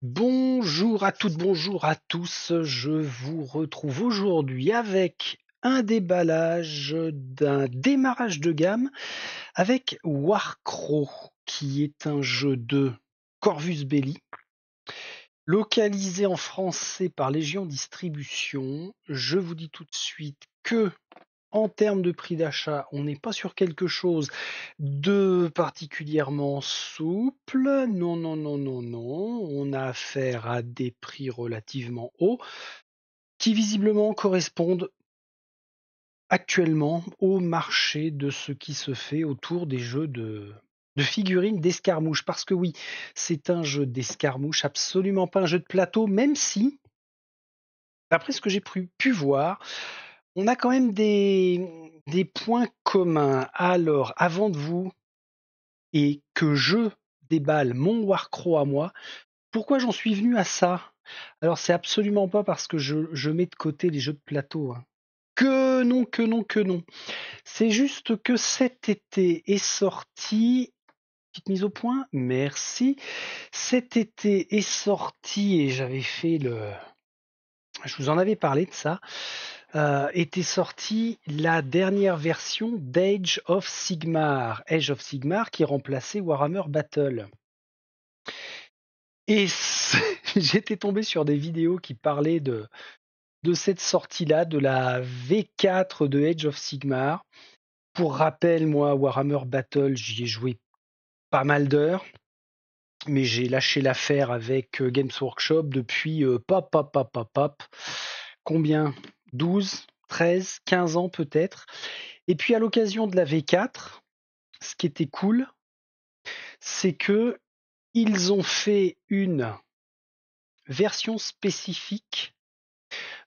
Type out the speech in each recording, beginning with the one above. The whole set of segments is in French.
Bonjour à toutes, bonjour à tous. Je vous retrouve aujourd'hui avec un déballage d'un démarrage de gamme avec Warcraw, qui est un jeu de Corvus Belli, localisé en français par Légion Distribution. Je vous dis tout de suite que en termes de prix d'achat, on n'est pas sur quelque chose de particulièrement souple. Non, non, non, non, non. On a affaire à des prix relativement hauts qui visiblement correspondent actuellement au marché de ce qui se fait autour des jeux de figurines d'escarmouche. Parce que oui, c'est un jeu d'escarmouche, absolument pas un jeu de plateau, même si, d'après ce que j'ai pu voir, on a quand même des points communs. Alors, avant de vous et que je déballe mon Warcraw à moi, pourquoi j'en suis venu à ça? Alors, c'est absolument pas parce que je mets de côté les jeux de plateau, hein. Que non, que non, que non. C'est juste que cet été est sorti. Petite mise au point, merci. Cet été est sorti et j'avais fait le. Je vous en avais parlé de ça. Était sortie la dernière version d'Age of Sigmar. Age of Sigmar qui remplaçait Warhammer Battle. Et j'étais tombé sur des vidéos qui parlaient de cette sortie-là, de la V4 de Age of Sigmar. Pour rappel, moi, Warhammer Battle, j'y ai joué pas mal d'heures, mais j'ai lâché l'affaire avec Games Workshop depuis pop, pop, pop, pop, pop. Combien 12, 13, 15 ans peut-être. Et puis à l'occasion de la V4, ce qui était cool, c'est que ils ont fait une version spécifique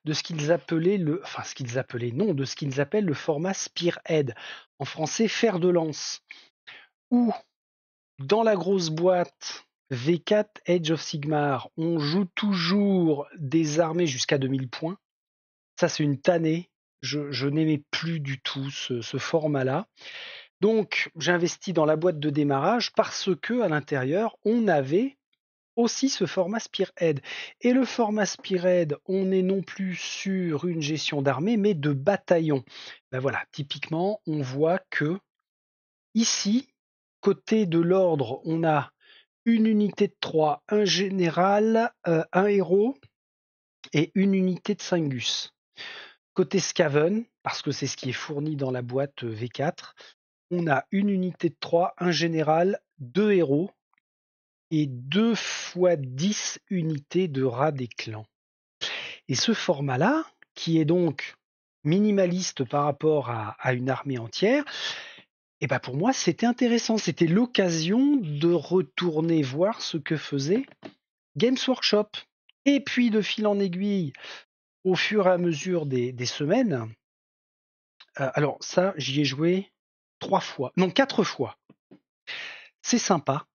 de ce qu'ils appelaient de ce qu'ils appellent le format Spearhead, en français fer de lance, où dans la grosse boîte V4 Age of Sigmar, on joue toujours des armées jusqu'à 2000 points. Ça, c'est une tannée. Je n'aimais plus du tout ce format-là. Donc, j'ai investi dans la boîte de démarrage parce que à l'intérieur, on avait aussi ce format Spearhead. Et le format Spearhead, on n'est non plus sur une gestion d'armée, mais de bataillon. Ben voilà, typiquement, on voit que ici, côté de l'ordre, on a une unité de 3, un général, un héros et une unité de 5 gus. Côté Skaven, parce que c'est ce qui est fourni dans la boîte V4, on a une unité de 3, un général, 2 héros et 2 fois 10 unités de rats des clans. Et ce format-là, qui est donc minimaliste par rapport à une armée entière, et ben pour moi c'était intéressant. C'était l'occasion de retourner voir ce que faisait Games Workshop. Et puis de fil en aiguille, au fur et à mesure des semaines, alors ça j'y ai joué 3 fois, non 4 fois. C'est sympa.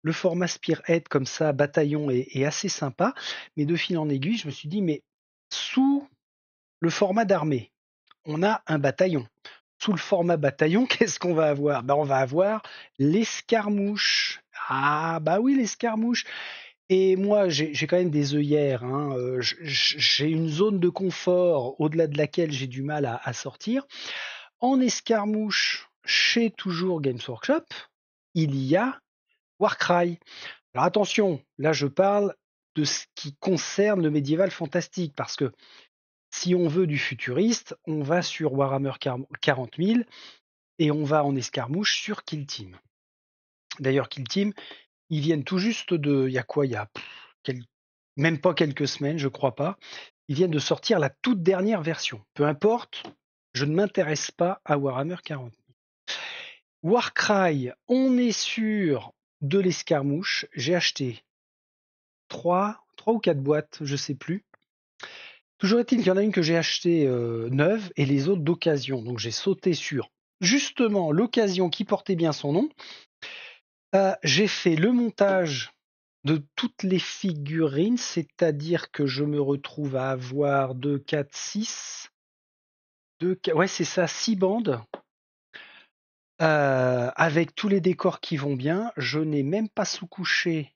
Le format Spearhead comme ça, bataillon, est assez sympa, mais de fil en aiguille, je me suis dit, mais sous le format d'armée, on a un bataillon. Sous le format bataillon, qu'est-ce qu'on va avoir? On va avoir l'escarmouche. Ah bah oui, l'escarmouche. Et moi, j'ai quand même des œillères, hein. J'ai une zone de confort au-delà de laquelle j'ai du mal à sortir. En escarmouche, chez toujours Games Workshop, il y a Warcry. Alors attention, là je parle de ce qui concerne le médiéval fantastique, parce que si on veut du futuriste, on va sur Warhammer 40 000 et on va en escarmouche sur Kill Team. D'ailleurs, Kill Team, ils viennent tout juste de. Il y a quoi? Il y a même pas quelques semaines, je crois pas. Ils viennent de sortir la toute dernière version. Peu importe, je ne m'intéresse pas à Warhammer 40 000. Warcry, on est sur de l'escarmouche. J'ai acheté 3 ou 4 boîtes, je sais plus. Toujours est-il qu'il y en a une que j'ai achetée neuve et les autres d'occasion. Donc j'ai sauté sur justement l'occasion qui portait bien son nom. J'ai fait le montage de toutes les figurines, c'est-à-dire que je me retrouve à avoir 2, 4, 6, ouais c'est ça, 6 bandes, avec tous les décors qui vont bien. Je n'ai même pas sous-couché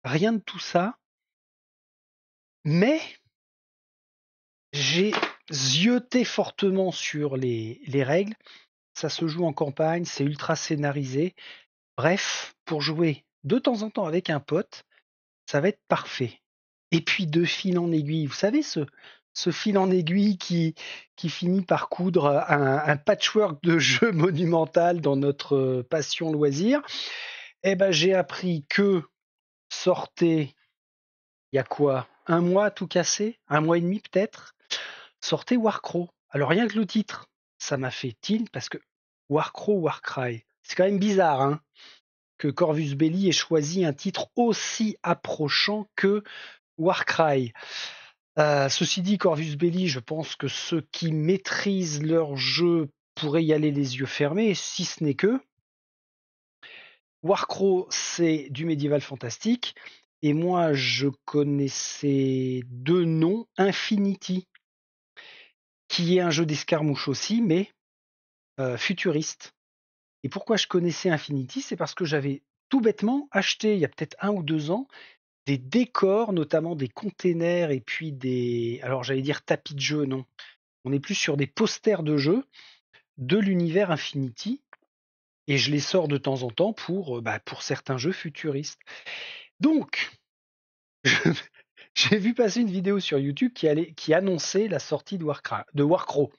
rien de tout ça. Mais j'ai zioté fortement sur les règles. Ça se joue en campagne, c'est ultra scénarisé. Bref, pour jouer de temps en temps avec un pote, ça va être parfait. Et puis de fil en aiguille, vous savez ce fil en aiguille qui finit par coudre un patchwork de jeu monumental dans notre passion loisir. Eh ben j'ai appris que sortait, il y a quoi, un mois tout cassé, un mois et demi peut-être, sortait Warcraft. Alors rien que le titre, ça m'a fait tilt parce que Warcraft, Warcry, c'est quand même bizarre, hein, que Corvus Belli ait choisi un titre aussi approchant que Warcry. Ceci dit, Corvus Belli, je pense que ceux qui maîtrisent leur jeu pourraient y aller les yeux fermés, si ce n'est que Warcraft, c'est du médiéval fantastique, et moi je connaissais deux noms, Infinity, qui est un jeu d'escarmouche aussi, mais futuriste. Et pourquoi je connaissais Infinity, c'est parce que j'avais tout bêtement acheté, il y a peut-être 1 ou 2 ans, des décors, notamment des containers et puis alors j'allais dire tapis de jeu, non. On est plus sur des posters de jeux de l'univers Infinity et je les sors de temps en temps pour certains jeux futuristes. Donc, j'ai vu passer une vidéo sur YouTube qui annonçait la sortie de Warcraft.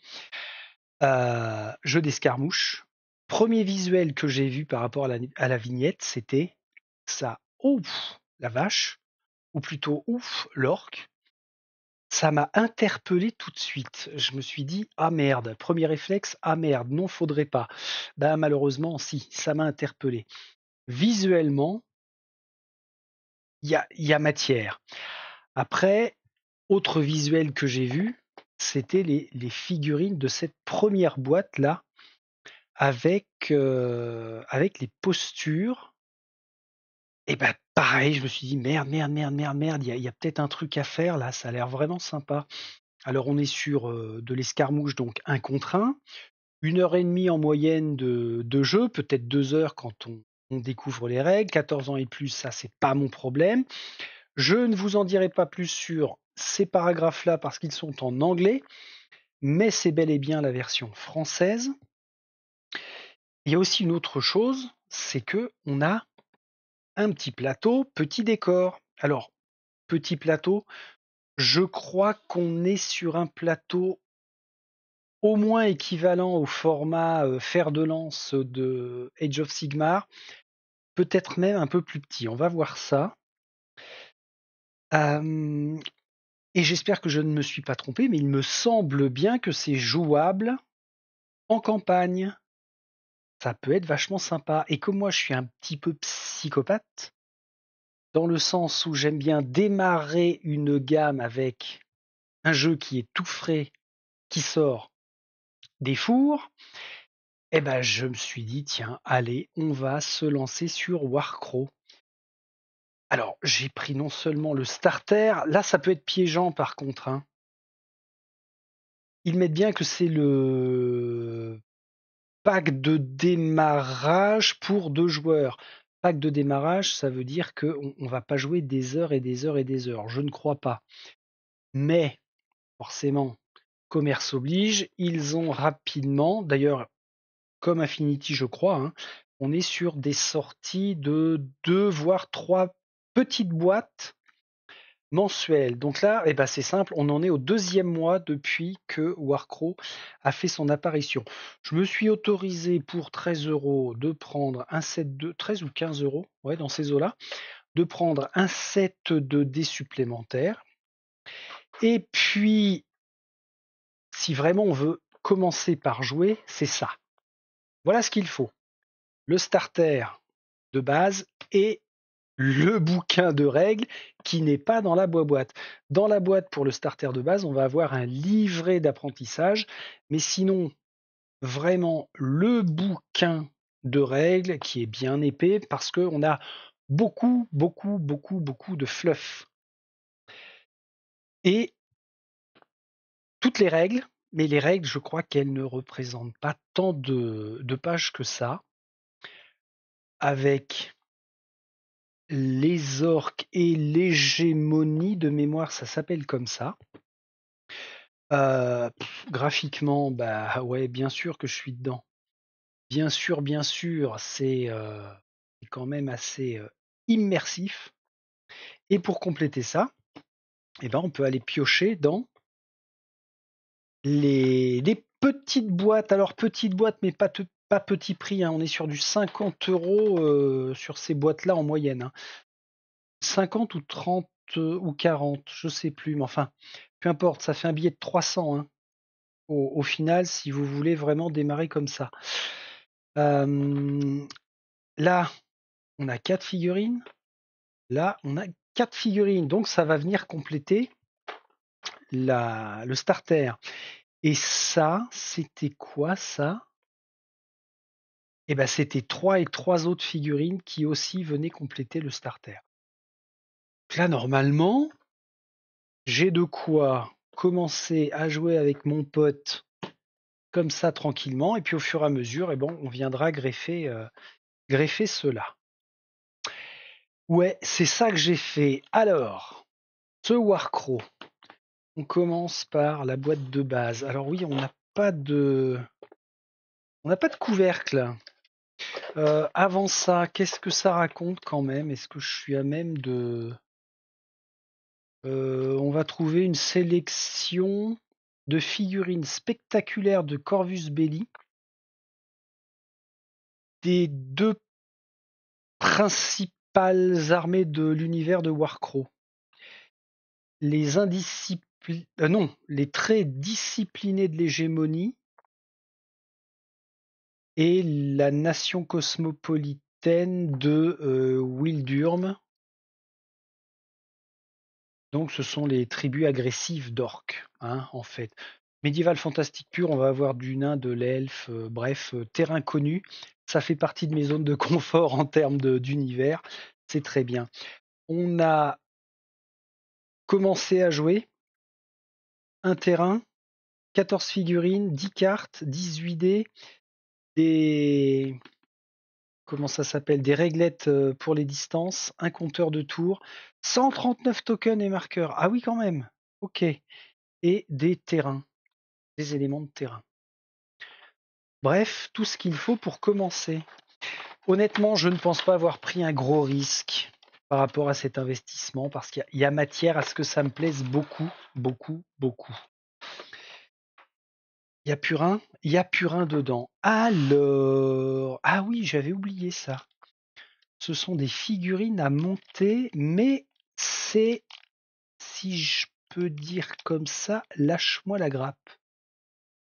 Jeu d'escarmouche. Premier visuel que j'ai vu par rapport à la vignette, c'était ça. Ouf, la vache, ou plutôt ouf, l'orque. Ça m'a interpellé tout de suite. Je me suis dit: «Ah merde», premier réflexe: «Ah merde, non, faudrait pas». Bah, malheureusement, si, ça m'a interpellé. Visuellement, il y a matière. Après, autre visuel que j'ai vu, c'était les figurines de cette première boîte-là avec les postures. Et bah, pareil, je me suis dit: «Merde, merde, merde, merde, merde, il y a peut-être un truc à faire là, ça a l'air vraiment sympa». Alors on est sur, de l'escarmouche, donc 1 contre 1, 1 heure et demie en moyenne de jeu, peut-être 2 heures quand on découvre les règles. 14 ans et plus, ça, c'est pas mon problème. Je ne vous en dirai pas plus sur ces paragraphes-là parce qu'ils sont en anglais, mais c'est bel et bien la version française. Il y a aussi une autre chose, c'est qu'on a un petit plateau, petit décor. Alors, petit plateau, je crois qu'on est sur un plateau au moins équivalent au format, fer de lance de Age of Sigmar, peut-être même un peu plus petit. On va voir ça. Hem Et j'espère que je ne me suis pas trompé, mais il me semble bien que c'est jouable en campagne. Ça peut être vachement sympa et comme moi je suis un petit peu psychopathe, dans le sens où j'aime bien démarrer une gamme avec un jeu qui est tout frais, qui sort des fours, et ben je me suis dit: «Tiens, allez, on va se lancer sur Warcraft». Alors, j'ai pris non seulement le starter, là ça peut être piégeant par contre, hein. Ils mettent bien que c'est le pack de démarrage pour 2 joueurs. Pack de démarrage, ça veut dire qu'on va pas jouer des heures et des heures et des heures. Je ne crois pas. Mais forcément, commerce oblige, ils ont rapidement, d'ailleurs comme Infinity je crois, hein, on est sur des sorties de 2 voire 3 petites boîtes mensuelles. Donc là, eh ben, c'est simple, on en est au 2e mois depuis que Warcraft a fait son apparition. Je me suis autorisé pour 13 € de prendre un set de 13 ou 15 €, ouais, dans ces eaux-là, de prendre un set de dés supplémentaires. Et puis, si vraiment on veut commencer par jouer, c'est ça. Voilà ce qu'il faut. Le starter de base et le bouquin de règles qui n'est pas dans la boîte. Dans la boîte, pour le starter de base, on va avoir un livret d'apprentissage, mais sinon, vraiment le bouquin de règles qui est bien épais parce qu'on a beaucoup, beaucoup, beaucoup, beaucoup de fluff. Et toutes les règles, mais les règles, je crois qu'elles ne représentent pas tant de pages que ça, avec les orques et l'hégémonie de mémoire, ça s'appelle comme ça. Graphiquement, bah ouais, bien sûr que je suis dedans. Bien sûr, c'est quand même assez immersif. Et pour compléter ça, eh ben, on peut aller piocher dans les petites boîtes. Alors, petites boîtes, mais pas petit prix, hein. On est sur du 50 € sur ces boîtes-là en moyenne, hein. 50 ou 30 ou 40, je sais plus, mais enfin, peu importe, ça fait un billet de 300, hein, au final, si vous voulez vraiment démarrer comme ça. Là, on a 4 figurines. Là, on a 4 figurines, donc ça va venir compléter le starter. Et ça, c'était quoi ça? Eh ben, c'était 3 et 3 autres figurines qui aussi venaient compléter le starter. Donc là, normalement, j'ai de quoi commencer à jouer avec mon pote comme ça tranquillement, et puis au fur et à mesure, eh ben, on viendra greffer cela. Ouais, c'est ça que j'ai fait. Alors, ce Warcrow, on commence par la boîte de base. Alors oui, on n'a pas de couvercle. Avant ça, qu'est-ce que ça raconte quand même? Est-ce que je suis à même de... on va trouver une sélection de figurines spectaculaires de Corvus Belli, des 2 principales armées de l'univers de Warcrow. Les très disciplinés de l'hégémonie et la nation cosmopolitaine de Wildurm. Donc ce sont les tribus agressives d'orques, hein, en fait. Médiéval fantastique pur, on va avoir du nain, de l'elfe, bref, terrain connu. Ça fait partie de mes zones de confort en termes d'univers. C'est très bien. On a commencé à jouer un terrain, 14 figurines, 10 cartes, 18 dés, des comment ça s'appelle? Des réglettes pour les distances, un compteur de tours, 139 tokens et marqueurs. Ah oui, quand même. Ok. Et des terrains, des éléments de terrain. Bref, tout ce qu'il faut pour commencer. Honnêtement, je ne pense pas avoir pris un gros risque par rapport à cet investissement parce qu'il y a matière à ce que ça me plaise beaucoup, beaucoup, beaucoup. Il y a Purin, il y a Purin dedans. Alors, ah oui, j'avais oublié ça. Ce sont des figurines à monter, mais c'est, si je peux dire comme ça, lâche-moi la grappe.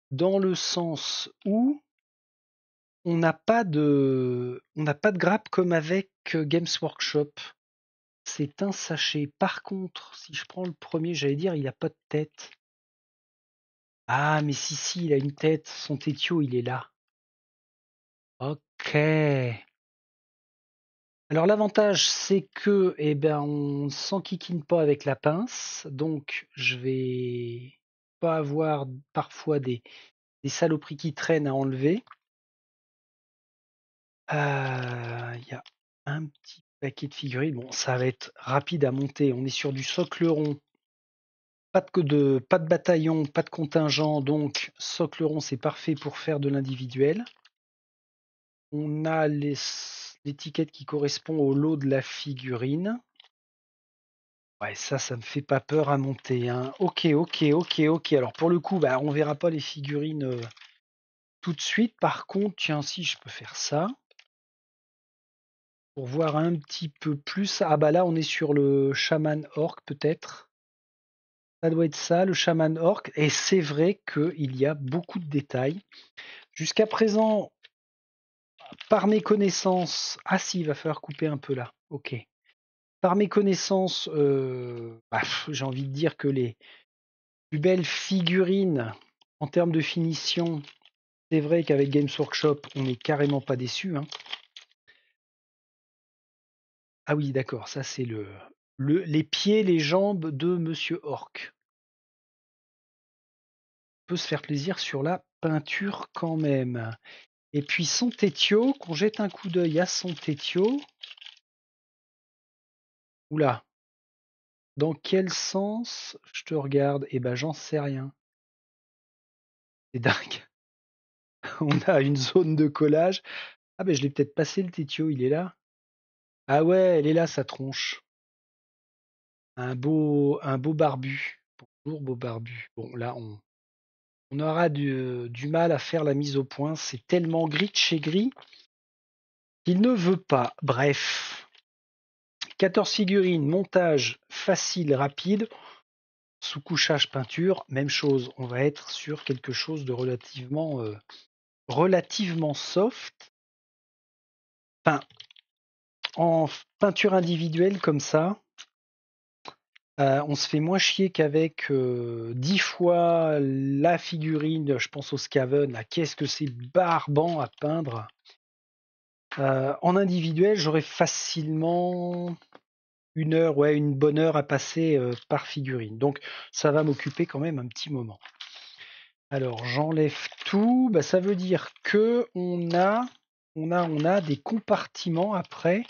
Dans le sens où on n'a pas de grappe comme avec Games Workshop. C'est un sachet. Par contre, si je prends le premier, j'allais dire, il a pas de tête. Ah, mais si, il a une tête. Son tétio, il est là. Ok. Alors l'avantage, c'est que, eh ben, on s'enquiquine pas avec la pince, donc je vais pas avoir parfois des saloperies qui traînent à enlever. Il y a un petit paquet de figurines. Bon, ça va être rapide à monter. On est sur du socle rond. Pas de bataillon, pas de contingent, donc socle rond, c'est parfait pour faire de l'individuel. On a l'étiquette qui correspond au lot de la figurine. Ouais, ça me fait pas peur à monter, hein. Ok. Alors pour le coup, bah, on verra pas les figurines tout de suite. Par contre, tiens, si je peux faire ça pour voir un petit peu plus. Ah bah là, on est sur le chaman orc peut-être. Ça doit être ça, le chaman orc. Et c'est vrai qu'il y a beaucoup de détails. Jusqu'à présent, par mes connaissances, ah si, il va falloir couper un peu là. Ok. Par mes connaissances, j'ai envie de dire que les plus belles figurines en termes de finition, c'est vrai qu'avec Games Workshop, on n'est carrément pas déçu, hein. Ah oui, d'accord, ça c'est les pieds, les jambes de Monsieur Orc. On peut se faire plaisir sur la peinture quand même. Et puis son tétio, qu'on jette un coup d'œil à son tétio. Oula, dans quel sens je te regarde? Eh ben, j'en sais rien. C'est dingue. On a une zone de collage. Ah ben, je l'ai peut-être passé le tétio, il est là. Ah ouais, elle est là, sa tronche. Un beau barbu. Bonjour, beau barbu. Bon, là, on aura du mal à faire la mise au point. C'est tellement gris de chez gris qu'il ne veut pas. Bref. 14 figurines, montage facile, rapide. Sous-couchage peinture, même chose. On va être sur quelque chose de relativement soft. Enfin, en peinture individuelle comme ça, on se fait moins chier qu'avec 10 fois la figurine. Je pense au Scaven. Là, qu'est-ce que c'est barbant à peindre. En individuel, j'aurais facilement une bonne heure à passer par figurine. Donc, ça va m'occuper quand même un petit moment. Alors, j'enlève tout. Bah, ça veut dire que on a des compartiments après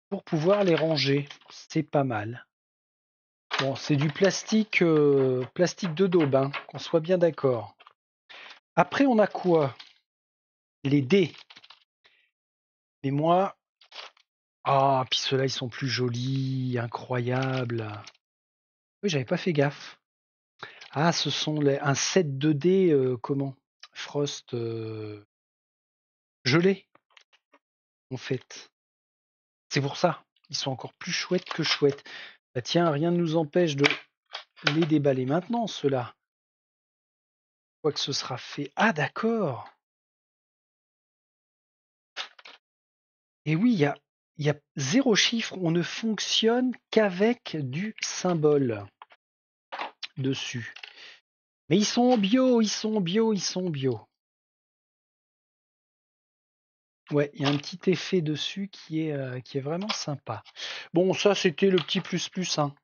pour pouvoir les ranger. C'est pas mal. Bon, c'est du plastique, plastique de daube, hein, qu'on soit bien d'accord. Après, on a quoi? Les dés. Mais moi, ah, puis ceux-là, ils sont plus jolis, incroyables. Oui, j'avais pas fait gaffe. Ah, ce sont un set de dés, comment? Frost gelé, en fait. C'est pour ça. Ils sont encore plus chouettes que chouettes. Bah tiens, rien ne nous empêche de les déballer maintenant, ceux-là. Quoi que ce sera fait. Ah, d'accord. Et oui, il y a 0 chiffre. On ne fonctionne qu'avec du symbole dessus. Mais ils sont bio, ils sont bio, ils sont bio. Ouais, il y a un petit effet dessus qui est vraiment sympa. Bon, ça, c'était le petit plus, hein.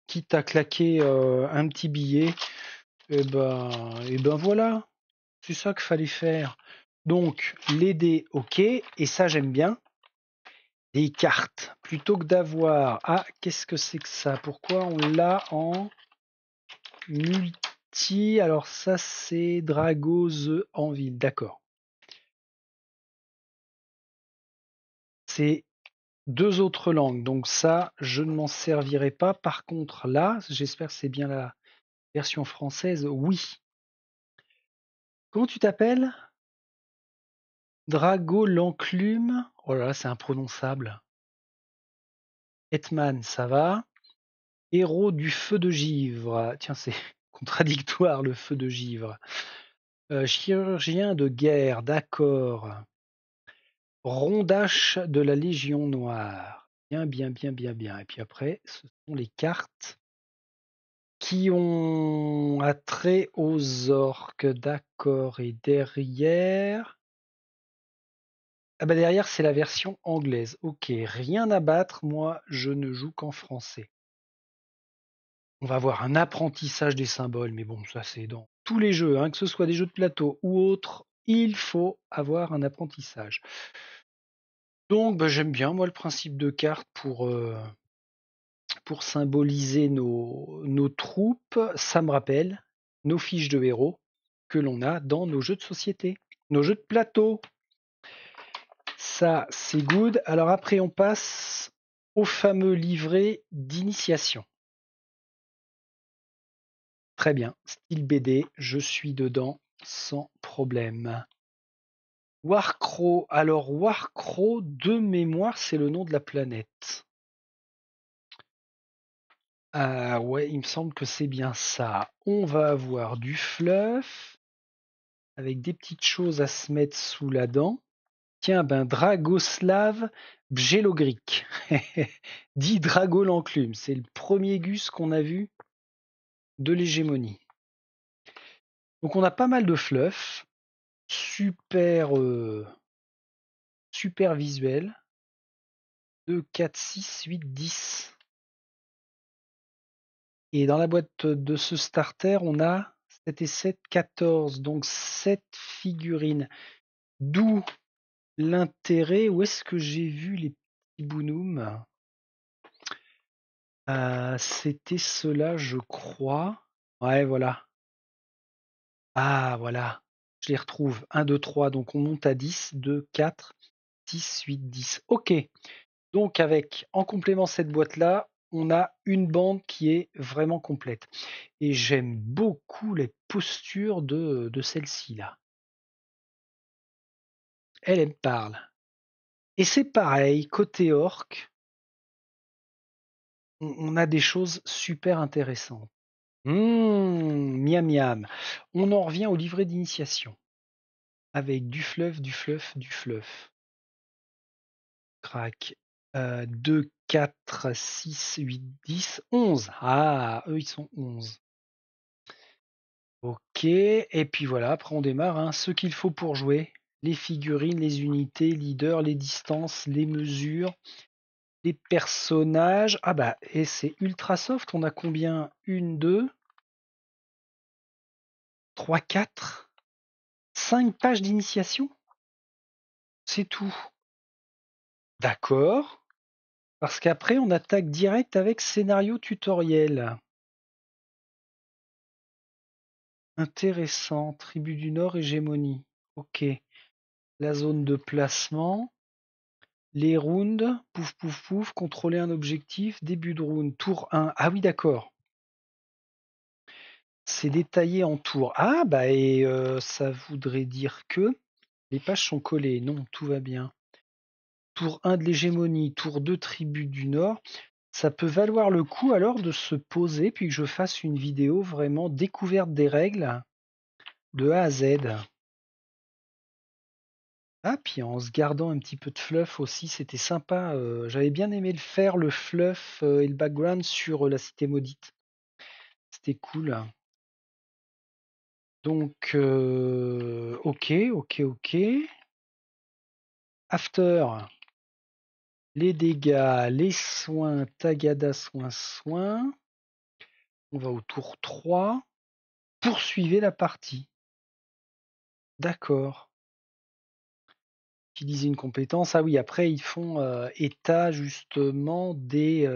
Quitte à claquer un petit billet, et ben voilà. C'est ça qu'il fallait faire. Donc, les dés, ok. Et ça, j'aime bien. Des cartes. Plutôt que d'avoir... Ah, qu'est-ce que c'est que ça? Pourquoi on l'a en multi? Alors ça, c'est Drago The Anvil. D'accord. C'est 2 autres langues. Donc ça, je ne m'en servirai pas. Par contre, là, j'espère que c'est bien la version française. Oui. Comment tu t'appelles? Drago l'enclume. Oh là là, c'est imprononçable. Hetman, ça va. Héros du feu de givre. Tiens, c'est contradictoire le feu de givre. Chirurgien de guerre, d'accord. Rondache de la Légion noire. Bien, bien, bien, bien, bien. Et puis après, ce sont les cartes qui ont attrait aux orques, d'accord. Et derrière. Ah bah derrière, c'est la version anglaise. Ok, rien à battre, moi je ne joue qu'en français. On va avoir un apprentissage des symboles, mais bon, ça c'est dans tous les jeux, hein, que ce soit des jeux de plateau ou autres, il faut avoir un apprentissage. Donc bah, j'aime bien moi le principe de carte pour symboliser nos troupes. Ça me rappelle nos fiches de héros que l'on a dans nos jeux de société, nos jeux de plateau. Ça, c'est good. Alors après, on passe au fameux livret d'initiation. Très bien, style BD, je suis dedans sans problème. Warcrow. Alors Warcrow, de mémoire, c'est le nom de la planète. Ah ouais, il me semble que c'est bien ça. On va avoir du fluff avec des petites choses à se mettre sous la dent. Tiens, ben Dragoslav Bjelogric, dit Drago l'enclume. C'est le premier Gus qu'on a vu de l'hégémonie. Donc on a pas mal de fluff, super, super visuel. 2, 4, 6, 8, 10. Et dans la boîte de ce starter, on a 7 et 7, 14. Donc 7 figurines. D'où l'intérêt. Où est-ce que j'ai vu les petits bonhommes? C'était cela, je crois. Ouais, voilà. Ah, voilà. Je les retrouve. 1, 2, 3. Donc on monte à 10, 2, 4, 6, 8, 10. OK. Donc avec, en complément, cette boîte-là, on a une bande qui est vraiment complète. Et j'aime beaucoup les postures de celle-ci là. Elle me parle. Et c'est pareil, côté orc, on a des choses super intéressantes. Miam miam. On en revient au livret d'initiation. Avec du fluff, du fluff, du fluff. Crac. 2, 4, 6, 8, 10, 11. Ah, eux, ils sont 11. Ok, et puis voilà, après on démarre, hein. Ce qu'il faut pour jouer. Les figurines, les unités, leaders, les distances, les mesures, les personnages. Ah bah, et c'est ultra soft, on a combien? 1, 2, 3, 4, 5 pages d'initiation? C'est tout. D'accord. Parce qu'après, on attaque direct avec scénario tutoriel. Intéressant. Tribu du Nord, hégémonie. Ok. La zone de placement. Les rounds. Pouf, pouf, pouf. Contrôler un objectif. Début de round. Tour 1. Ah oui, d'accord. C'est détaillé en tours. Ah, bah, et ça voudrait dire que les pages sont collées. Non, tout va bien. Tour 1 de l'hégémonie. Tour 2, tribu du Nord. Ça peut valoir le coup alors de se poser puis que je fasse une vidéo vraiment découverte des règles de A à Z. Ah, puis en se gardant un petit peu de fluff aussi, c'était sympa. J'avais bien aimé le faire, le fluff et le background sur la cité maudite. C'était cool. Donc, ok, ok, ok. After, les dégâts, les soins, tagada, soins, soins. On va au tour 3. Poursuivez la partie. D'accord. Utiliser une compétence. Ah oui, après, ils font état justement des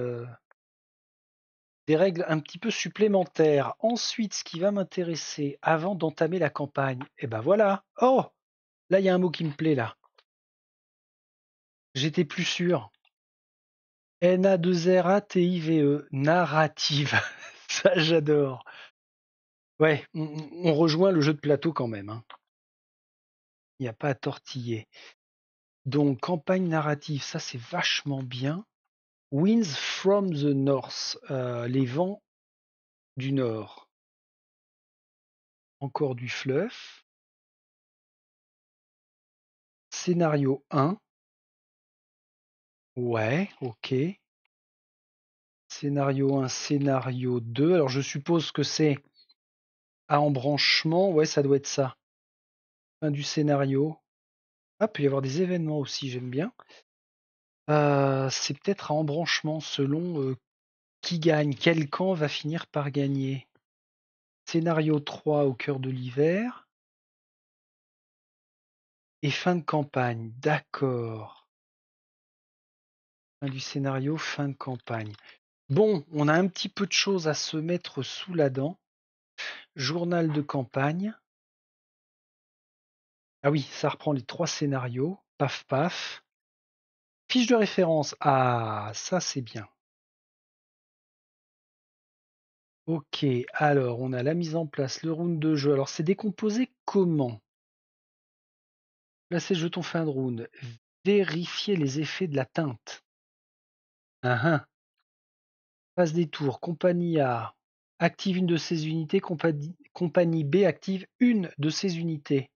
règles un petit peu supplémentaires. Ensuite, ce qui va m'intéresser avant d'entamer la campagne, et ben voilà. Oh, là, il y a un mot qui me plaît là. J'étais plus sûr. NA2RATIVE, narrative. Ça, j'adore. Ouais, on rejoint le jeu de plateau quand même, hein. Il n'y a pas à tortiller. Donc, campagne narrative, ça c'est vachement bien. Winds from the North, les vents du Nord. Encore du fluff. Scénario 1. Ouais, ok. Scénario 1, scénario 2. Alors je suppose que c'est à embranchement. Ouais, ça doit être ça. Fin du scénario. Ah, peut y avoir des événements aussi, j'aime bien. C'est peut-être à embranchement selon qui gagne. Quel camp va finir par gagner. Scénario 3 au cœur de l'hiver. Et fin de campagne. D'accord. Fin du scénario, fin de campagne. Bon, on a un petit peu de choses à se mettre sous la dent. Journal de campagne. Ah oui, ça reprend les 3 scénarios. Paf paf. Fiche de référence. Ah, ça c'est bien. Ok, alors on a la mise en place, le round de jeu. Alors c'est décomposé comment? Placer le jeton fin de round. Vérifier les effets de la teinte. Ah, ah. Phase des tours. Compagnie A active une de ses unités. Compagnie B active une de ses unités.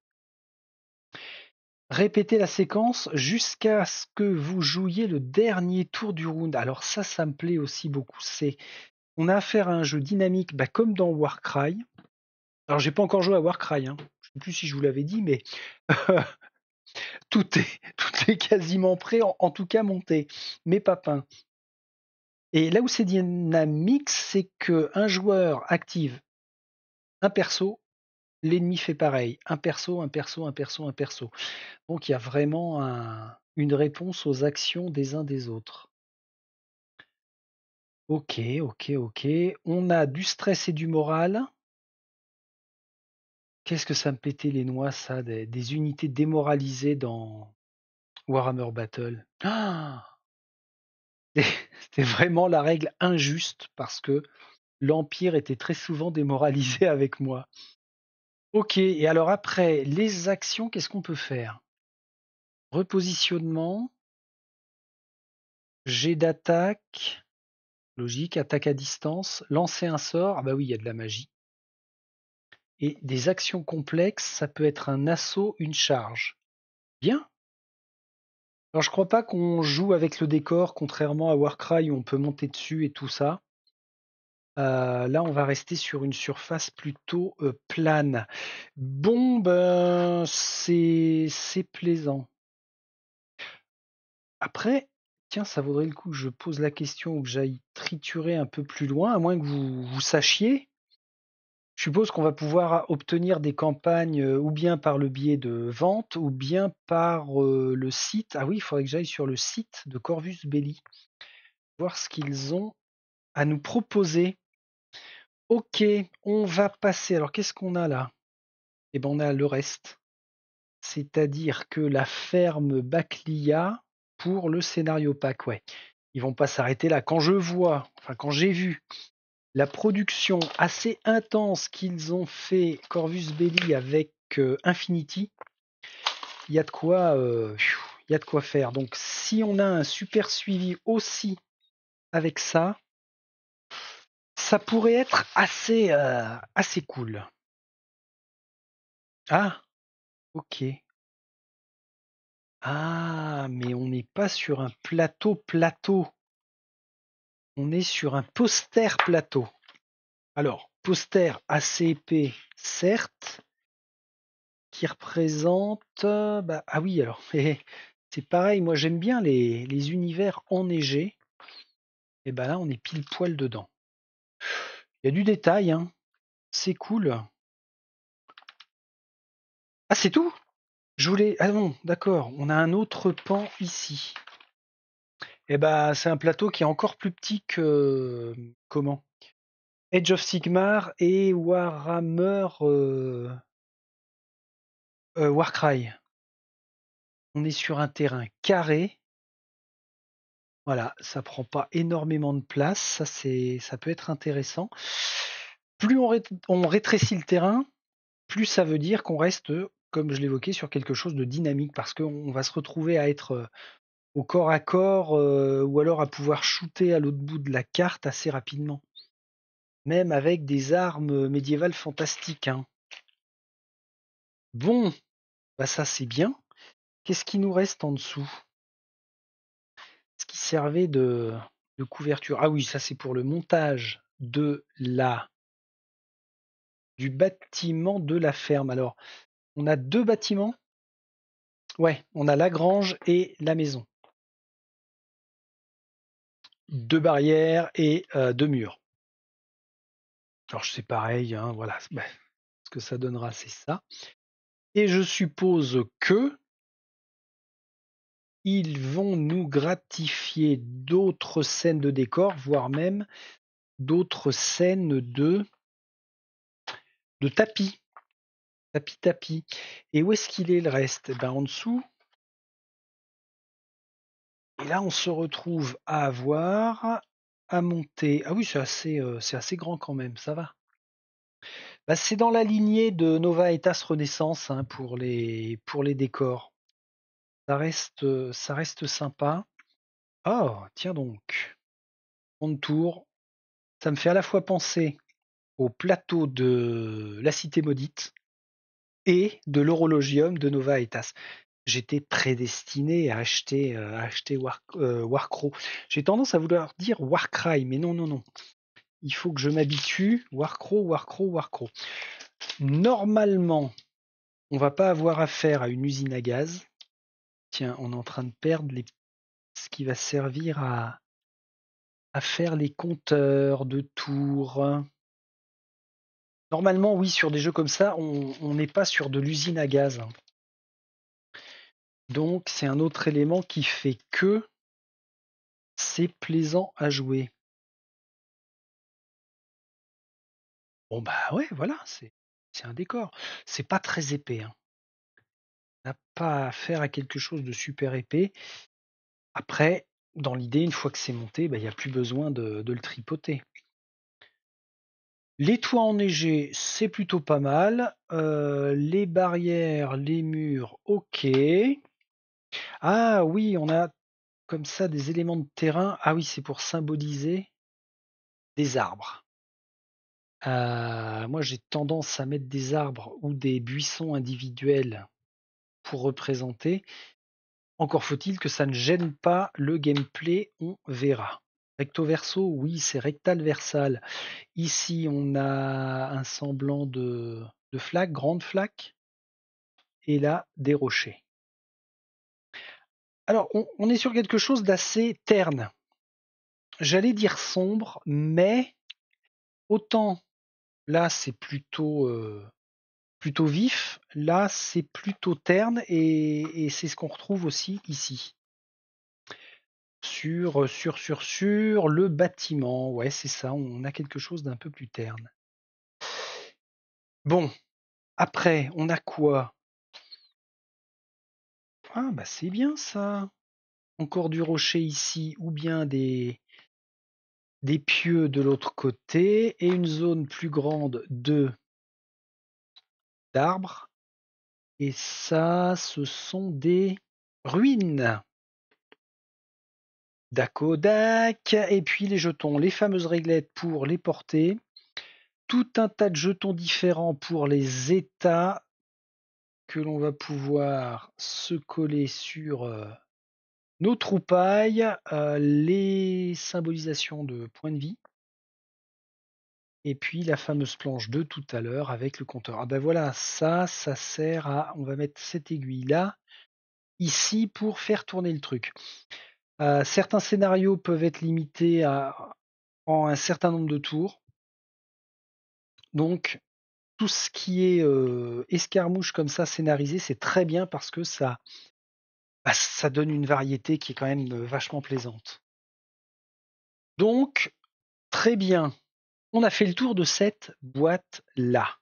Répétez la séquence jusqu'à ce que vous jouiez le dernier tour du round. Alors ça me plaît aussi beaucoup. On a affaire à un jeu dynamique, bah, comme dans Warcry. Alors j'ai pas encore joué à Warcry, hein. Je sais plus si je vous l'avais dit, mais tout est quasiment prêt, en tout cas monté, mais pas peint. Et là où c'est dynamique, c'est que un joueur active un perso, l'ennemi fait pareil. Un perso, un perso, un perso, un perso. Donc il y a vraiment une réponse aux actions des uns des autres. Ok, ok, ok. On a du stress et du moral. Qu'est-ce que ça me pétait les noix, ça, des unités démoralisées dans Warhammer Battle. Ah, c'était vraiment la règle injuste parce que l'Empire était très souvent démoralisé avec moi. Ok, et alors après, les actions, qu'est-ce qu'on peut faire? Repositionnement, jet d'attaque, logique, attaque à distance, lancer un sort, ah bah oui, il y a de la magie. Et des actions complexes, ça peut être un assaut, une charge. Bien. Alors je crois pas qu'on joue avec le décor, contrairement à Warcry où on peut monter dessus et tout ça. Là, on va rester sur une surface plutôt plane. Bon, ben, c'est plaisant. Après, tiens, ça vaudrait le coup que je pose la question ou que j'aille triturer un peu plus loin, à moins que vous sachiez. Je suppose qu'on va pouvoir obtenir des campagnes ou bien par le biais de vente ou bien par le site. Ah oui, il faudrait que j'aille sur le site de Corvus Belli, voir ce qu'ils ont à nous proposer. Ok, on va passer. Alors, qu'est-ce qu'on a là? Eh ben, on a le reste. C'est-à-dire que la ferme Baclia pour le scénario pack, ouais. Ils vont pas s'arrêter là. Quand j'ai vu la production assez intense qu'ils ont fait Corvus Belli avec Infinity, il y a de quoi, il y a de quoi faire. Donc, si on a un super suivi aussi avec ça, ça pourrait être assez cool. Ah, ok. Ah, mais on n'est pas sur un plateau. On est sur un poster plateau. Alors, poster assez épais, certes, qui représente. Ah oui, alors, c'est pareil, moi j'aime bien les univers enneigés. Et ben là, on est pile poil dedans. Il y a du détail, hein. C'est cool. Ah, c'est tout? Je voulais. Ah non, d'accord, on a un autre pan ici. Et ben, c'est un plateau qui est encore plus petit que. Comment? Age of Sigmar et Warhammer Warcry. On est sur un terrain carré. Voilà, ça prend pas énormément de place. Ça peut être intéressant. Plus on rétrécit le terrain, plus ça veut dire qu'on reste, comme je l'évoquais, sur quelque chose de dynamique parce qu'on va se retrouver à être au corps à corps ou alors à pouvoir shooter à l'autre bout de la carte assez rapidement. Même avec des armes médiévales fantastiques, hein. Bon, bah ça c'est bien. Qu'est-ce qui nous reste en dessous? Ce qui servait de couverture. Ah oui, ça c'est pour le montage du bâtiment de la ferme. Alors, on a deux bâtiments. Ouais, on a la grange et la maison. Deux barrières et deux murs. Alors c'est pareil, hein, voilà. Ce que ça donnera, c'est ça. Et je suppose que ils vont nous gratifier d'autres scènes de décor, voire même d'autres scènes de tapis. Tapis. Et où est-ce qu'il est le reste? Ben, en dessous. Et là, on se retrouve à avoir à monter. Ah oui, c'est assez grand quand même, ça va. Bah, c'est dans la lignée de Nova Etas Renaissance hein, pour les décors. Ça reste sympa. Oh, tiens donc. Contour. Ça me fait à la fois penser au plateau de la Cité Maudite et de l'Horologium de Nova Etas. J'étais prédestiné à acheter Warcrow. J'ai tendance à vouloir dire Warcry, mais non. Il faut que je m'habitue. Warcrow. Normalement, on va pas avoir affaire à une usine à gaz. Tiens, on est en train de perdre ce qui va servir à faire les compteurs de tours. Normalement, oui, sur des jeux comme ça, on n'est pas sur de l'usine à gaz. Donc, c'est un autre élément qui fait que c'est plaisant à jouer. Bon bah ouais, voilà, c'est un décor. C'est pas très épais, hein. On n'a pas affaire à quelque chose de super épais. Après, dans l'idée, une fois que c'est monté, bah, il y a plus besoin de le tripoter. Les toits enneigés, c'est plutôt pas mal. Les barrières, les murs, OK. Ah oui, on a comme ça des éléments de terrain. Ah oui, c'est pour symboliser des arbres. Moi, j'ai tendance à mettre des arbres ou des buissons individuels pour représenter. Encore faut-il que ça ne gêne pas le gameplay, on verra. Recto verso, oui, c'est rectal versal. Ici, on a un semblant de flaque, grande flaque, et là, des rochers. Alors, on est sur quelque chose d'assez terne. J'allais dire sombre, mais autant là, c'est plutôt vif, là, c'est plutôt terne, et c'est ce qu'on retrouve aussi ici. Sur le bâtiment, ouais, c'est ça, on a quelque chose d'un peu plus terne. Bon, après, on a quoi? Ah, bah c'est bien ça. Encore du rocher ici, ou bien des pieux de l'autre côté, et une zone plus grande d'arbres. Et ça, ce sont des ruines. Dakodak. Et puis les jetons, les fameuses réglettes pour les porter. Tout un tas de jetons différents pour les états que l'on va pouvoir se coller sur nos troupailles. Les symbolisations de points de vie. Et puis la fameuse planche de tout à l'heure avec le compteur. Ah ben voilà, ça sert à... On va mettre cette aiguille-là, ici, pour faire tourner le truc. Certains scénarios peuvent être limités en un certain nombre de tours. Donc, tout ce qui est escarmouche comme ça, scénarisé, c'est très bien parce que ça donne une variété qui est quand même vachement plaisante. Donc, très bien. On a fait le tour de cette boîte-là.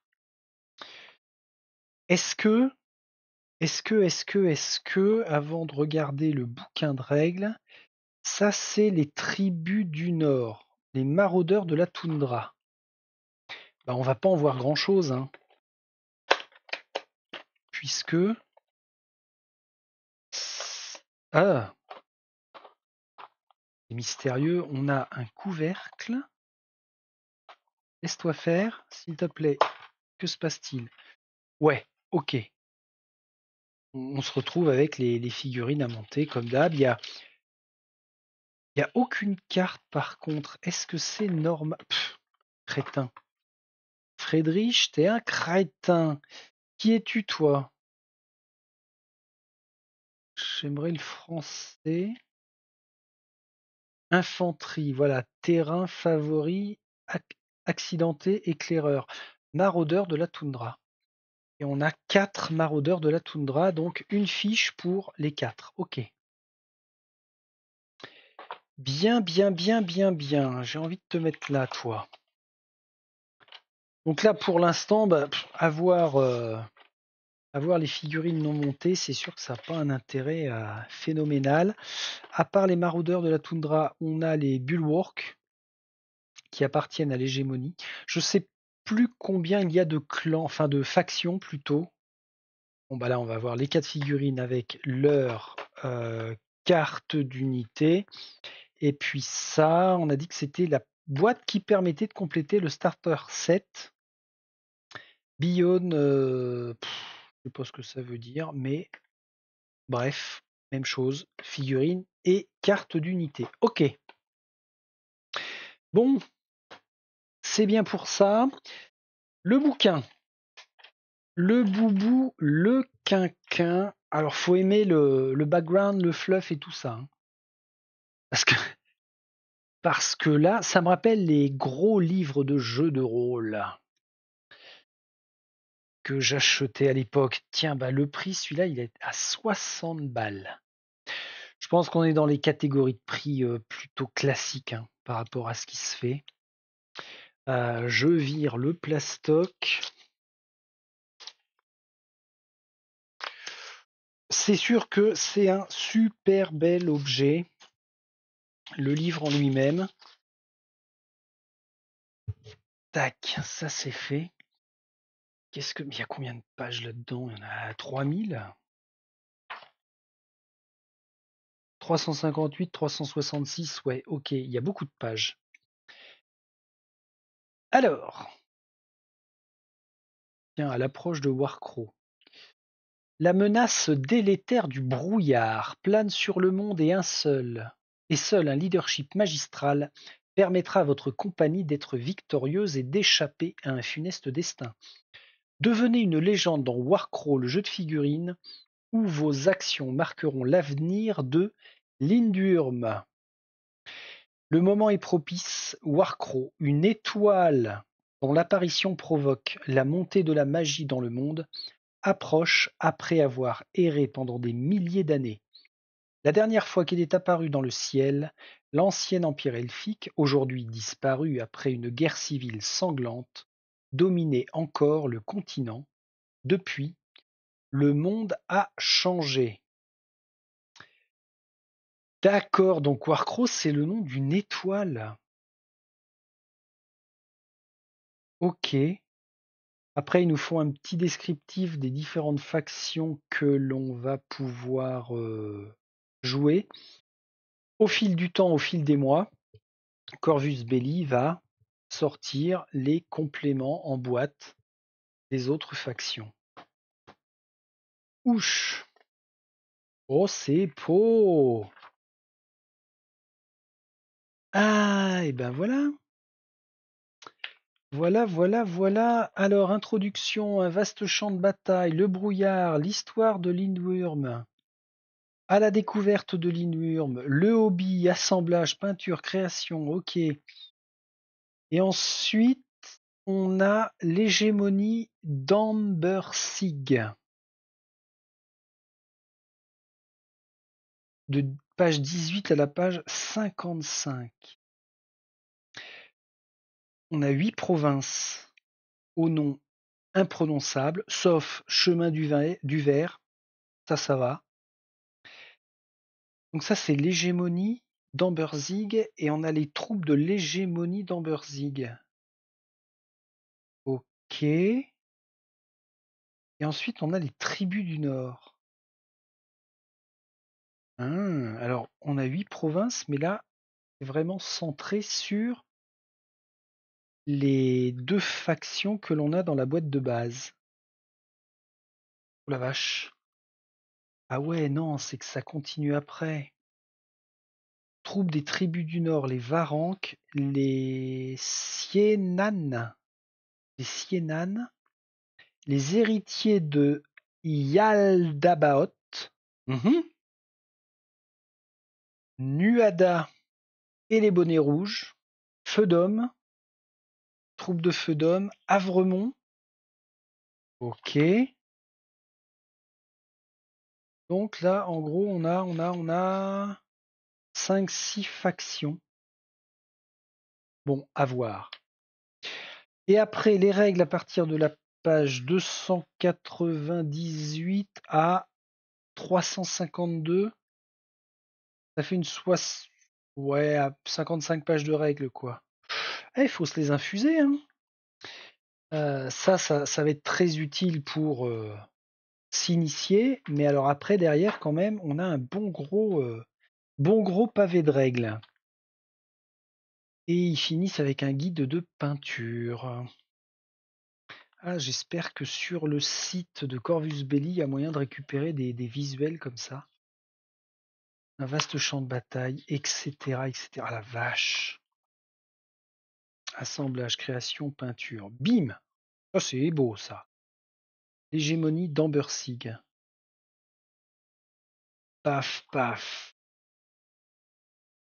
Est-ce que, avant de regarder le bouquin de règles, ça c'est les tribus du Nord, les maraudeurs de la toundra. On va pas en voir grand-chose, hein, puisque ah, c'est mystérieux. On a un couvercle. Laisse-toi faire, s'il te plaît. Que se passe-t-il? Ouais, ok. On se retrouve avec les figurines à monter, comme d'hab. Il y a aucune carte, par contre. Est-ce que c'est normal? Crétin. Friedrich, t'es un crétin. Qui es-tu, toi? J'aimerais le français. Infanterie, voilà. Terrain favori, accidenté, éclaireur. Maraudeur de la toundra. Et on a 4 maraudeurs de la toundra, donc une fiche pour les 4. Ok. Bien, bien, bien, bien, bien. J'ai envie de te mettre là, toi. Donc là, pour l'instant, avoir les figurines non montées, c'est sûr que ça n'a pas un intérêt phénoménal. À part les maraudeurs de la toundra, on a les bulwarks qui appartiennent à l'hégémonie. Je sais plus combien il y a de clans, enfin de factions plutôt. Bon bah là, on va voir les 4 figurines avec leur carte d'unité. Et puis ça, on a dit que c'était la boîte qui permettait de compléter le starter set. Beyond, je sais pas ce que ça veut dire, mais bref, même chose, figurine et carte d'unité. Ok. Bon, c'est bien pour ça. Le bouquin. Le boubou, le quinquin. Alors, faut aimer le background, le fluff et tout ça, hein. Parce que, parce que là, ça me rappelle les gros livres de jeux de rôle que j'achetais à l'époque. Tiens, le prix, celui-là, il est à 60 balles. Je pense qu'on est dans les catégories de prix plutôt classiques, hein, par rapport à ce qui se fait. Je vire le plastoc. C'est sûr que c'est un super bel objet, le livre en lui-même. Tac, ça c'est fait. Il y a combien de pages là-dedans? Il y en a 3000? 358, 366, ouais, ok, il y a beaucoup de pages. Alors, tiens, à l'approche de Warcrow. La menace délétère du brouillard plane sur le monde et seul un leadership magistral permettra à votre compagnie d'être victorieuse et d'échapper à un funeste destin. Devenez une légende dans Warcrow, le jeu de figurines, où vos actions marqueront l'avenir de Lindurm. Le moment est propice. Warcrow, une étoile dont l'apparition provoque la montée de la magie dans le monde, approche après avoir erré pendant des milliers d'années. La dernière fois qu'il est apparu dans le ciel, l'ancien empire elfique, aujourd'hui disparu après une guerre civile sanglante, dominait encore le continent. Depuis, le monde a changé. D'accord, donc Warcross, c'est le nom d'une étoile. Ok. Après, il nous faut un petit descriptif des différentes factions que l'on va pouvoir jouer. Au fil du temps, au fil des mois, Corvus Belli va sortir les compléments en boîte des autres factions. Ouch! Oh, c'est beau! Ah, et ben voilà! Voilà. Alors, introduction, un vaste champ de bataille, le brouillard, l'histoire de Lindwurm, à la découverte de Lindwurm, le hobby, assemblage, peinture, création, ok. Et ensuite, on a l'hégémonie d'Ambersig, de page 18 à la page 55. On a 8 provinces au nom imprononçable, sauf Chemin du Ver, ça va. Donc ça, c'est l'hégémonie d'Ambersig, et on a les troupes de l'hégémonie d'Ambersig. Ok. Et ensuite, on a les tribus du Nord. Alors, on a 8 provinces, mais là, c'est vraiment centré sur les 2 factions que l'on a dans la boîte de base. Oh la vache. Ah ouais, non, c'est que ça continue après. Troupes des tribus du Nord, les Varanques, les Siennanes, les héritiers de Yaldabaoth, Nuada et les Bonnets Rouges, Feudum, troupes de Feudum, Avremont, ok. Donc là, en gros, on a 5-6 factions. Bon, à voir. Et après, les règles à partir de la page 298 à 352, ça fait une ouais, à 55 pages de règles, quoi. Il faut se les infuser, hein. Ça va être très utile pour s'initier, mais alors après, derrière, quand même, on a un bon gros pavé de règles. Et ils finissent avec un guide de peinture. Ah, j'espère que sur le site de Corvus Belli, il y a moyen de récupérer des visuels comme ça. Un vaste champ de bataille, etc. Ah la vache! Assemblage, création, peinture. Bim! Oh, c'est beau ça. L'hégémonie d'Ambersig. Paf, paf.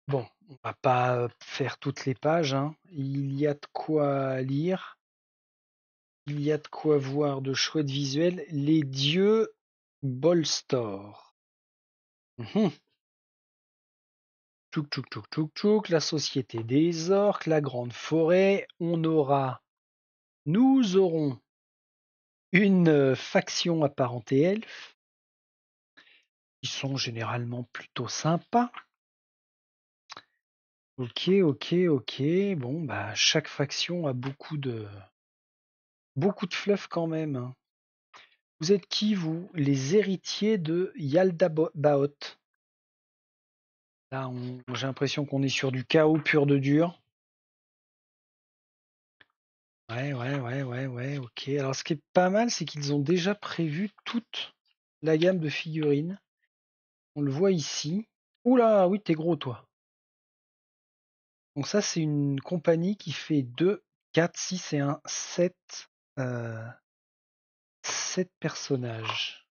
Bon, on va pas faire toutes les pages, hein. Il y a de quoi lire. Il y a de quoi voir de chouettes visuels. Les dieux Bolstor. Tchouk, tchouk, tchouk, tchouk, tchouk. La Société des Orques, la Grande Forêt. Nous aurons une faction apparentée elfe, qui sont généralement plutôt sympas. Ok, ok, ok. Bon, bah, chaque faction a beaucoup de fluff quand même, hein. Vous êtes qui, vous? Les héritiers de Yaldabaoth. Là, j'ai l'impression qu'on est sur du chaos pur de dur. Ouais, ok. Alors, ce qui est pas mal, c'est qu'ils ont déjà prévu toute la gamme de figurines. On le voit ici. Oula, oui, t'es gros, toi. Donc ça, c'est une compagnie qui fait 2, 4, 6 et 1, 7, 7 personnages.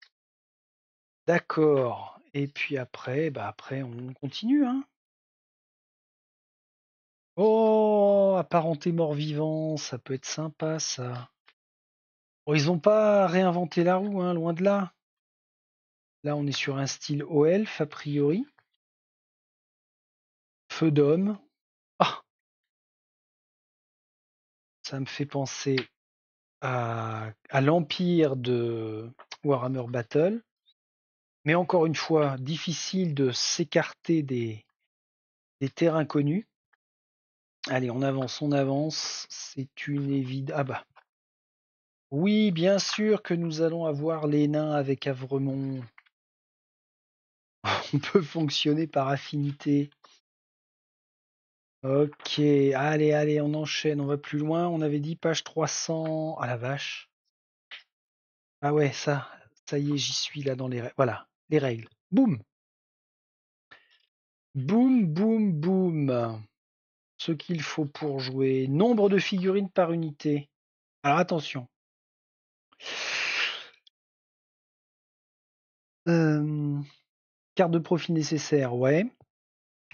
D'accord. Et puis après, après, on continue, hein. Oh, apparenté mort-vivant, ça peut être sympa, ça. Bon, ils n'ont pas réinventé la roue, hein, loin de là. Là, on est sur un style O-Elf, a priori. Feu d'homme. Ah, ça me fait penser à l'Empire de Warhammer Battle. Mais encore une fois, difficile de s'écarter des terrains connus. Allez, on avance. C'est une évidence. Ah bah. Oui, bien sûr que nous allons avoir les nains avec Avremont. On peut fonctionner par affinité. Ok, allez, on enchaîne, on va plus loin. On avait dit page 300. Ah la vache. Ah ouais, ça y est, j'y suis là dans les règles. Voilà, les règles. Boum, boum. Ce qu'il faut pour jouer. Nombre de figurines par unité. Alors attention. Carte de profil nécessaire, ouais.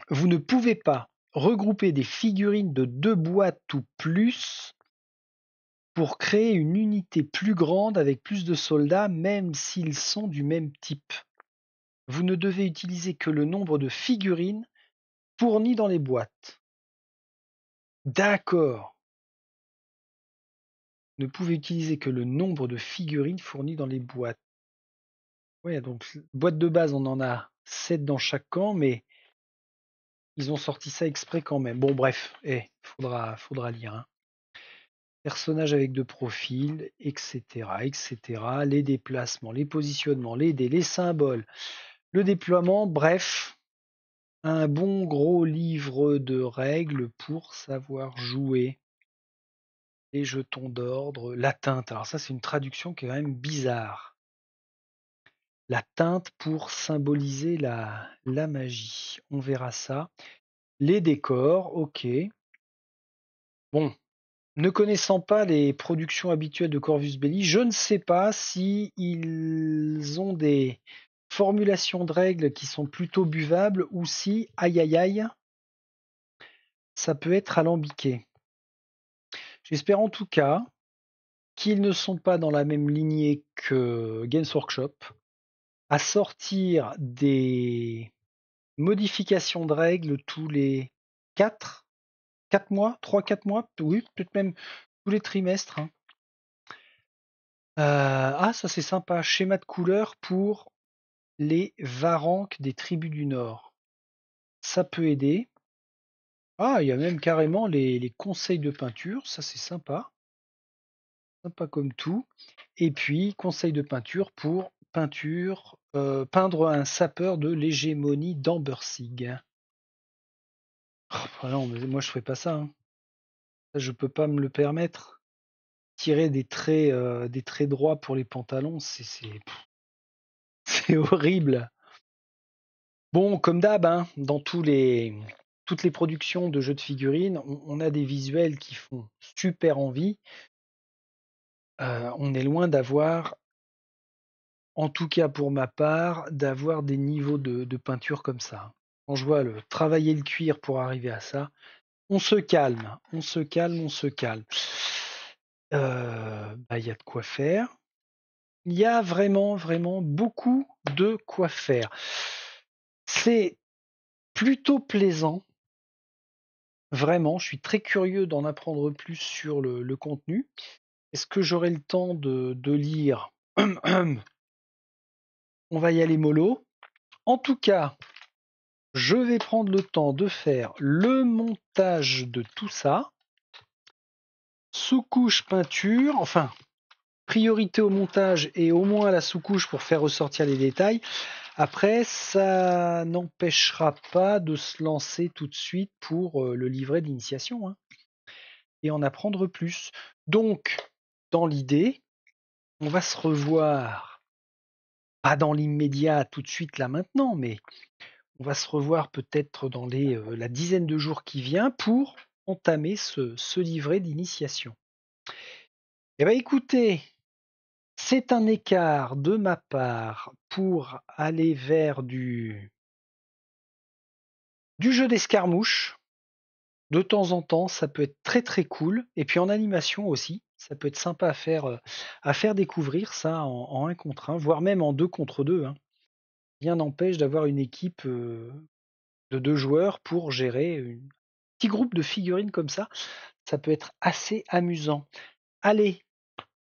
Vous ne pouvez pas regrouper des figurines de 2 boîtes ou plus pour créer une unité plus grande avec plus de soldats, même s'ils sont du même type. Vous ne devez utiliser que le nombre de figurines fournies dans les boîtes. D'accord. Ne pouvez utiliser que le nombre de figurines fournies dans les boîtes. Ouais, donc boîte de base, on en a 7 dans chaque camp, mais ils ont sorti ça exprès quand même. Bon, bref, faudra lire, hein. Personnages avec 2 profils, etc. Les déplacements, les positionnements, les dés, les symboles, le déploiement, bref, un bon gros livre de règles pour savoir jouer. Les jetons d'ordre, la teinte. Alors ça, c'est une traduction qui est quand même bizarre. La teinte pour symboliser la magie. On verra ça. Les décors, ok. Bon, ne connaissant pas les productions habituelles de Corvus Belli, je ne sais pas si ils ont des formulations de règles qui sont plutôt buvables ou si, aïe aïe aïe, ça peut être alambiqué. J'espère en tout cas qu'ils ne sont pas dans la même lignée que Games Workshop, à sortir des modifications de règles tous les 4 mois, 3-4 mois, oui, peut-être même tous les trimestres, hein. Ça c'est sympa, schéma de couleur pour les Varanques des tribus du Nord. Ça peut aider. Ah, il y a même carrément les conseils de peinture, ça c'est sympa. Sympa comme tout. Et puis, conseil de peinture pour peindre un sapeur de l'hégémonie d'Ambersig. Oh, non, mais moi je ferais pas ça, hein. Ça, je peux pas me le permettre. Tirer des traits droits pour les pantalons, c'est horrible. Bon, comme d'hab, hein, dans toutes les productions de jeux de figurines, on a des visuels qui font super envie. On est loin d'avoir, en tout cas pour ma part, d'avoir des niveaux de peinture comme ça. Quand je vois travailler le cuir pour arriver à ça, on se calme. Il y a de quoi faire. Il y a vraiment beaucoup de quoi faire. C'est plutôt plaisant. Vraiment, je suis très curieux d'en apprendre plus sur le contenu. Est-ce que j'aurai le temps de lire? On va y aller mollo. En tout cas, je vais prendre le temps de faire le montage de tout ça. Sous-couche peinture, enfin, priorité au montage et au moins à la sous-couche pour faire ressortir les détails. Après, ça n'empêchera pas de se lancer tout de suite pour le livret d'initiation, hein, et en apprendre plus. Donc, dans l'idée, on va se revoir, pas dans l'immédiat, tout de suite là maintenant, mais on va se revoir peut-être dans la dizaine de jours qui vient pour entamer ce livret d'initiation. Eh bien écoutez, c'est un écart de ma part pour aller vers du jeu d'escarmouche. De temps en temps, ça peut être très très cool. Et puis en animation aussi, ça peut être sympa à faire découvrir ça en 1 contre 1, voire même en 2 contre 2, hein. Rien n'empêche d'avoir une équipe de 2 joueurs pour gérer un petit groupe de figurines comme ça. Ça peut être assez amusant. Allez,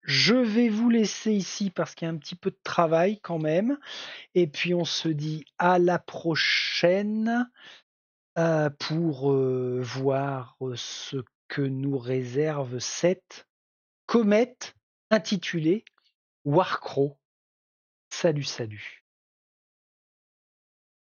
je vais vous laisser ici parce qu'il y a un petit peu de travail quand même. Et puis on se dit à la prochaine pour voir ce que nous réserve cette comète intitulée Warcrow. Salut, salut.